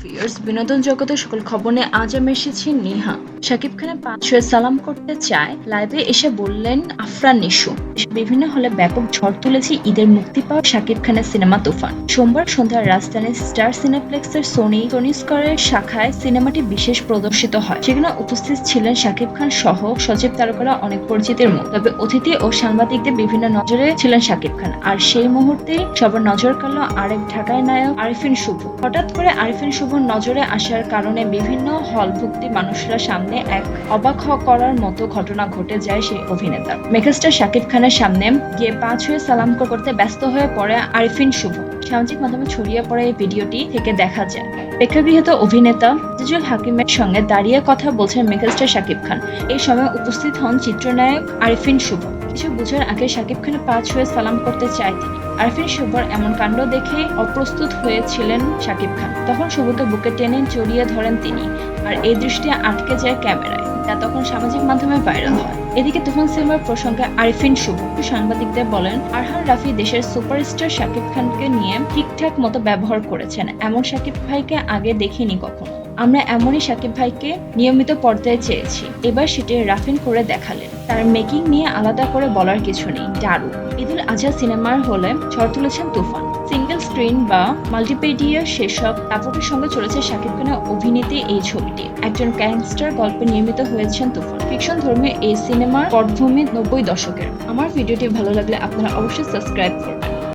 Viewers, বিনোদন জগতের সকল খবর নিয়ে আজ আমি এসেছি নিহা। শাকিব খানের ৫ ছুঁয়ে সালাম করতে চায়, লাইভে এসে বললেন আফরান নিশু। বিভিন্ন হলে ব্যাপক ঝড় তুলেছে ঈদের মুক্তি পাওয়া শাকিব খানের সিনেমা তুফান। সোমবার সন্ধ্যায় রাজধানীর স্টার সিনেপ্লেক্সের সোনি স্কয়ারের শাখায় সিনেমাটি বিশেষ প্রদর্শিত হয়। সেখানে উপস্থিত ছিলেন শাকিব খান সহ সজীব তারকারা অনেক পরিচিতের মুখ। তবে অতিথি ও সাংবাদিকদের বিভিন্ন নজরে ছিলেন শাকিব খান। আর সেই মুহূর্তে সবার নজর কাড়ল আরেক ঢাকায় নায়ক আরিফিন শুভ। হঠাৎ করে আরিফিন শুভর নজরে আসার কারণে বিভিন্ন হলভুক্তি মানুষরা সামনে এক অবাক করার মতো ঘটনা ঘটে যায় সেই অভিনেতার। মেগাস্টার শাকিব খানের সামনে গিয়ে ৫ ছুঁয়ে সালাম করতে ব্যস্ত হয়ে পড়ে আরিফিন শুভ। সামাজিক মাধ্যমে ছড়িয়ে পড়ে এই ভিডিওটি থেকে দেখা যায় প্রেক্ষাগৃহীত অভিনেতা আজিজুল হাকিমের সঙ্গে দাঁড়িয়ে কথা বলছেন মেগাস্টার শাকিব খান। এই সময় উপস্থিত হন চিত্রনায়ক আরিফিন শুভ। কিছু বোঝার আগে শাকিব খানের ৫ ছুঁয়ে সালাম করতে চায় তিনি। আরিফিন শুভর এমন কাণ্ড দেখে অপ্রস্তুত হয়েছিলেন শাকিব খান। তখন শুভকে বুকে টেনে জড়িয়ে ধরেন তিনি। আর এই দৃষ্টি আটকে যায় ক্যামেরায়, যা তখন সামাজিক মাধ্যমে ভাইরাল হয়। এদিকে তুফান সিনেমার প্রসঙ্গে আরিফিন শুভ সাংবাদিকদের বলেন, আরহান রাফি দেশের সুপারস্টার শাকিব খানকে নিয়ে ঠিকঠাক মতো ব্যবহার করেছেন। এমন শাকিব ভাইকে আগে দেখিনি কখনো। আমরা এমনই শাকিব ভাইকে নিয়মিত পর্দায় চেয়েছি। এবার সেটি রাফিন করে দেখালেন। তার মেকিং নিয়ে আলাদা করে বলার কিছু নেই, দারুণ। ঈদুল আজহা সিনেমার হলে ঝড় তুলেছেন তুফান। সিঙ্গেল স্ক্রিন বা মাল্টিমিডিয়া সেসব দাপটের সঙ্গে চলেছে শাকিব খানের অভিনীত এই ছবিটি। একজন গ্যাংস্টার গল্পে নির্মিত হয়েছেন তুফান। ফিকশন ধর্মীয় এই সিনেমার পটভূমি ৯০ দশকের। আমার ভিডিওটি ভালো লাগলে আপনারা অবশ্যই সাবস্ক্রাইব করবেন।